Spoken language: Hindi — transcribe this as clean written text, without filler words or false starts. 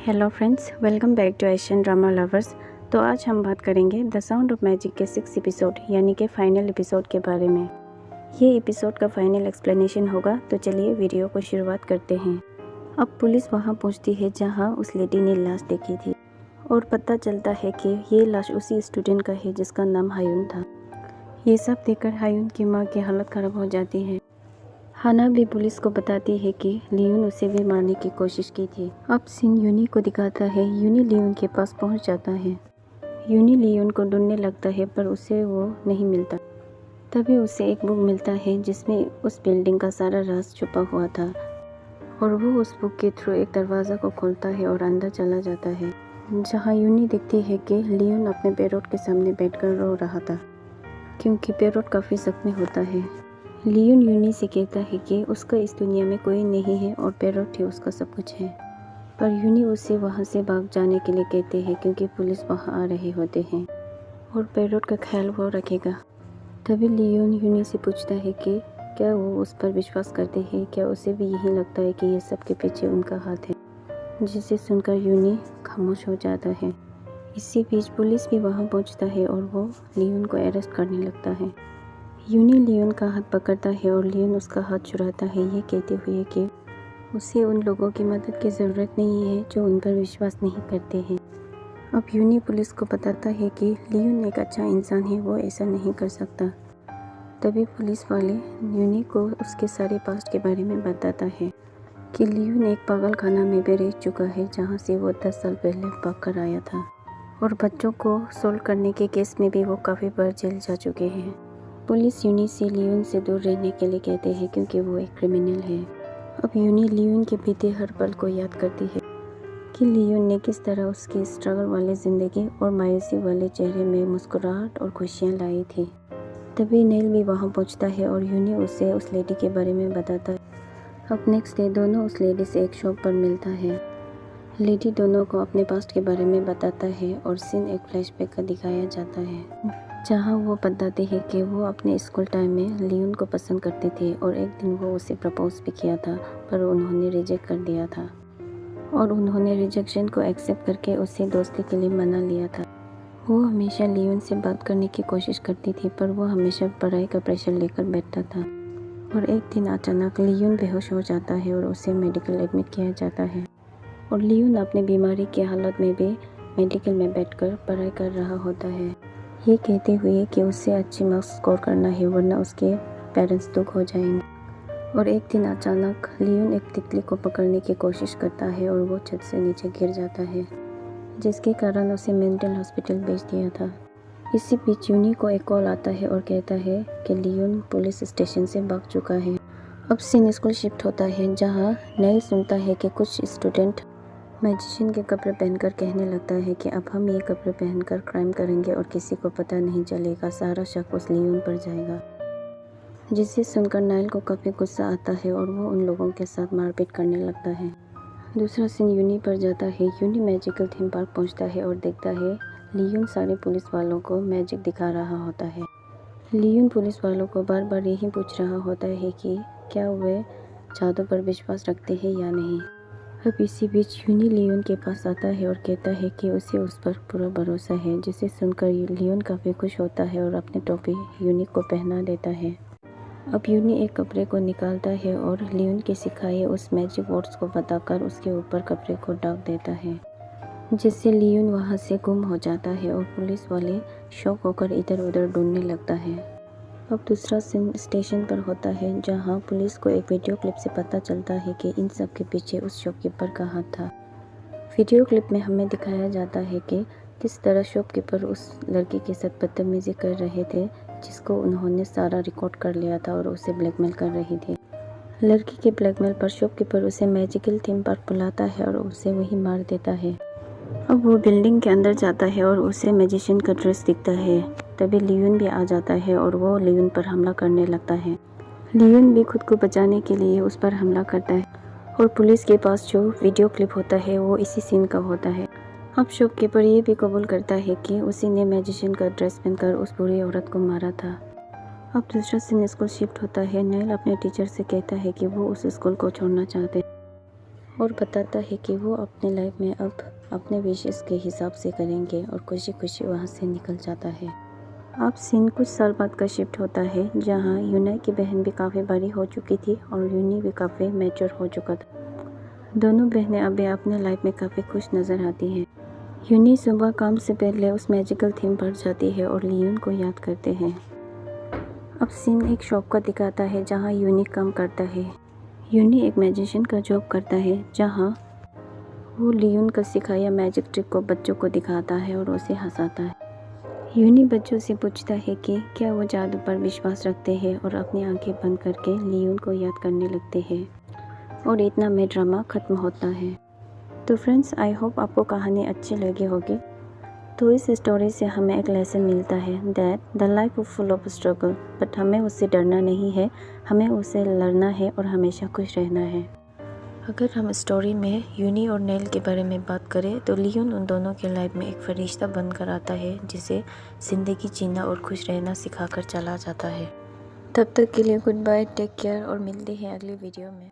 Hello friends, welcome back to Asian drama lovers. तो आज हम बात करेंगे द साउंड ऑफ मैजिक के 6 एपिसोड यानी कि फाइनल एपिसोड के बारे में। ये एपिसोड का फाइनल एक्सप्लेनेशन होगा, तो चलिए वीडियो को शुरुआत करते हैं। अब पुलिस वहाँ पहुँचती है जहाँ उस लेडी ने लाश देखी थी और पता चलता है कि ये लाश उसी स्टूडेंट का है जिसका नाम हायुन था। ये सब देखकर हायुन की माँ की हालत ख़राब हो जाती है। हाना भी पुलिस को बताती है कि लियोन उसे भी मारने की कोशिश की थी। अब सीन यूनी को दिखाता है। यूनी लियोन के पास पहुंच जाता है। यूनी लियोन को ढूंढने लगता है पर उसे वो नहीं मिलता। तभी उसे एक बुक मिलता है जिसमें उस बिल्डिंग का सारा राज छुपा हुआ था और वो उस बुक के थ्रू एक दरवाज़ा को खोलता है और अंदर चला जाता है, जहाँ यूनी देखती है कि लियोन अपने पैरोट के सामने बैठकर रो रहा था क्योंकि पैरोट काफ़ी जख्मी होता है। लियोन यूनी से कहता है कि उसका इस दुनिया में कोई नहीं है और पैरोट ही उसका सब कुछ है, पर यूनी उसे वहाँ से भाग जाने के लिए कहते हैं क्योंकि पुलिस वहाँ आ रहे होते हैं और पैरोट का ख्याल वो रखेगा। तभी लियोन यूनी से पूछता है कि क्या वो उस पर विश्वास करते हैं, क्या उसे भी यही लगता है कि ये सब के पीछे उनका हाथ है, जिसे सुनकर यूनी खामोश हो जाता है। इसी बीच पुलिस भी वहाँ पहुँचता है और वो लियोन को अरेस्ट करने लगता है। यूनी लियोन का हाथ पकड़ता है और लियोन उसका हाथ छुड़ाता है, ये कहते हुए कि उसे उन लोगों की मदद की ज़रूरत नहीं है जो उन पर विश्वास नहीं करते हैं। अब यूनी पुलिस को बताता है कि लियोन एक अच्छा इंसान है, वो ऐसा नहीं कर सकता। तभी पुलिस वाले यूनी को उसके सारे पास्ट के बारे में बताता है कि लियोन एक पागल खाना में भी रह चुका है जहाँ से वो 10 साल पहले भाग कर आया था और बच्चों को सोल्व करने के केस में भी वो काफ़ी बार जेल जा चुके हैं। पुलिस यूनी से लियोन से दूर रहने के लिए कहते हैं क्योंकि वो एक क्रिमिनल है। अब यूनी लियोन के बीते हर पल को याद करती है कि लियोन ने किस तरह उसकी स्ट्रगल वाली ज़िंदगी और मायूसी वाले चेहरे में मुस्कुराहट और खुशियाँ लाई थी। तभी नेल भी वहाँ पहुँचता है और यूनी उसे उस लेडी के बारे में बताता है। अब नेक्स्ट डे दोनों उस लेडी से एक शॉप पर मिलता है। लेडी दोनों को अपने पास्ट के बारे में बताता है और सीन एक फ्लैशबैक का दिखाया जाता है जहाँ वो बताते हैं कि वो अपने स्कूल टाइम में लियोन को पसंद करते थे और एक दिन वो उसे प्रपोज भी किया था, पर उन्होंने रिजेक्ट कर दिया था और उन्होंने रिजेक्शन को एक्सेप्ट करके उसे दोस्ती के लिए मना लिया था। वो हमेशा लियोन से बात करने की कोशिश करती थी पर वो हमेशा पढ़ाई का प्रेशर लेकर बैठता था और एक दिन अचानक लियोन बेहोश हो जाता है और उसे मेडिकल एडमिट किया जाता है और लियोन अपनी बीमारी की हालत में भी मेडिकल में बैठकर पढ़ाई कर रहा होता है, ये कहते हुए कि उसे अच्छे मार्क्स स्कोर करना है वरना उसके पेरेंट्स दुख हो जाएंगे। और एक दिन अचानक लियोन एक तितली को पकड़ने की कोशिश करता है और वो छत से नीचे गिर जाता है, जिसके कारण उसे मेंटल हॉस्पिटल भेज दिया था। इसी बीच यूनी को एक कॉल आता है और कहता है कि लियोन पुलिस स्टेशन से भाग चुका है। अब सीन स्कूल शिफ्ट होता है जहाँ नेल सुनता है कि कुछ स्टूडेंट मैजिशियन के कपड़े पहनकर कहने लगता है कि अब हम ये कपड़े पहनकर क्राइम करेंगे और किसी को पता नहीं चलेगा, सारा शक उस लियोन पर जाएगा। जिसे सुनकर नाइल को काफ़ी गुस्सा आता है और वो उन लोगों के साथ मारपीट करने लगता है। दूसरा सीन यूनी पर जाता है। यूनी मैजिकल थीम पार्क पहुंचता है और देखता है लियोन सारे पुलिस वालों को मैजिक दिखा रहा होता है। लियोन पुलिस वालों को बार बार यही पूछ रहा होता है कि क्या वे जादू पर विश्वास रखते हैं या नहीं। अब इसी बीच यूनी लियोन के पास आता है और कहता है कि उसे उस पर पूरा भरोसा है, जिसे सुनकर लियोन काफ़ी खुश होता है और अपनी टोपी यूनी को पहना देता है। अब यूनी एक कपड़े को निकालता है और लियोन के सिखाए उस मैजिक वर्ड्स को बताकर उसके ऊपर कपड़े को ढक देता है, जिससे लियोन वहाँ से गुम हो जाता है और पुलिस वाले शॉक होकर इधर उधर ढूंढने लगता है। अब दूसरा सीन स्टेशन पर होता है जहाँ पुलिस को एक वीडियो क्लिप से पता चलता है कि इन सब के पीछे उस शॉपकीपर का हाथ था। वीडियो क्लिप में हमें दिखाया जाता है कि किस तरह शॉपकीपर उस लड़की के साथ बदतमीजी कर रहे थे, जिसको उन्होंने सारा रिकॉर्ड कर लिया था और उसे ब्लैकमेल कर रही थी। लड़की के ब्लैकमेल पर शॉपकीपर उसे मैजिकल थीम पार्क बुलाता है और उसे वहीं मार देता है। अब वो बिल्डिंग के अंदर जाता है और उसे मैजिशियन का ड्रेस दिखता है। तभी लियोन भी आ जाता है और वो लियोन पर हमला करने लगता है। लियोन भी खुद को बचाने के लिए उस पर हमला करता है और पुलिस के पास जो वीडियो क्लिप होता है वो इसी सीन का होता है। अब शॉपकीपर ये भी कबूल करता है कि उसी ने मैजिशियन का ड्रेस पहनकर उस बुरी औरत को मारा था। अब दूसरा सीन स्कूल शिफ्ट होता है। नेल अपने टीचर से कहता है कि वो उस स्कूल को छोड़ना चाहते हैं। और बताता है कि वो अपने लाइफ में अब अपने विशेष के हिसाब से करेंगे और खुशी खुशी वहाँ से निकल जाता है। अब सीन कुछ साल बाद का शिफ्ट होता है, जहाँ यूना की बहन भी काफ़ी बड़ी हो चुकी थी और यूनी भी काफ़ी मैच्योर हो चुका था। दोनों बहनें अभी अपने लाइफ में काफ़ी खुश नज़र आती हैं। यूनी सुबह काम से पहले उस मैजिकल थीम पर जाती है और लियोन को याद करते हैं। अब सीन एक शॉप का दिखाता है जहाँ यूनी काम करता है। यूनी एक मैजिशियन का जॉब करता है, जहाँ वो लियोन का सिखाया मैजिक ट्रिक को बच्चों को दिखाता है और उसे हंसाता है। यूनी बच्चों से पूछता है कि क्या वो जादू पर विश्वास रखते हैं और अपनी आंखें बंद करके लियोन को याद करने लगते हैं और इतना में ड्रामा ख़त्म होता है। तो फ्रेंड्स, आई होप आपको कहानी अच्छी लगी होगी। तो इस स्टोरी से हमें एक लेसन मिलता है that the life is full of struggle, but हमें उससे डरना नहीं है, हमें उससे लड़ना है और हमेशा खुश रहना है। अगर हम स्टोरी में यूनी और नेल के बारे में बात करें तो लियोन उन दोनों के लाइफ में एक फरिश्ता बनकर आता है, जिसे ज़िंदगी जीना और खुश रहना सिखाकर चला जाता है। तब तक के लिए गुड बाय, टेक केयर और मिलते हैं अगली वीडियो में।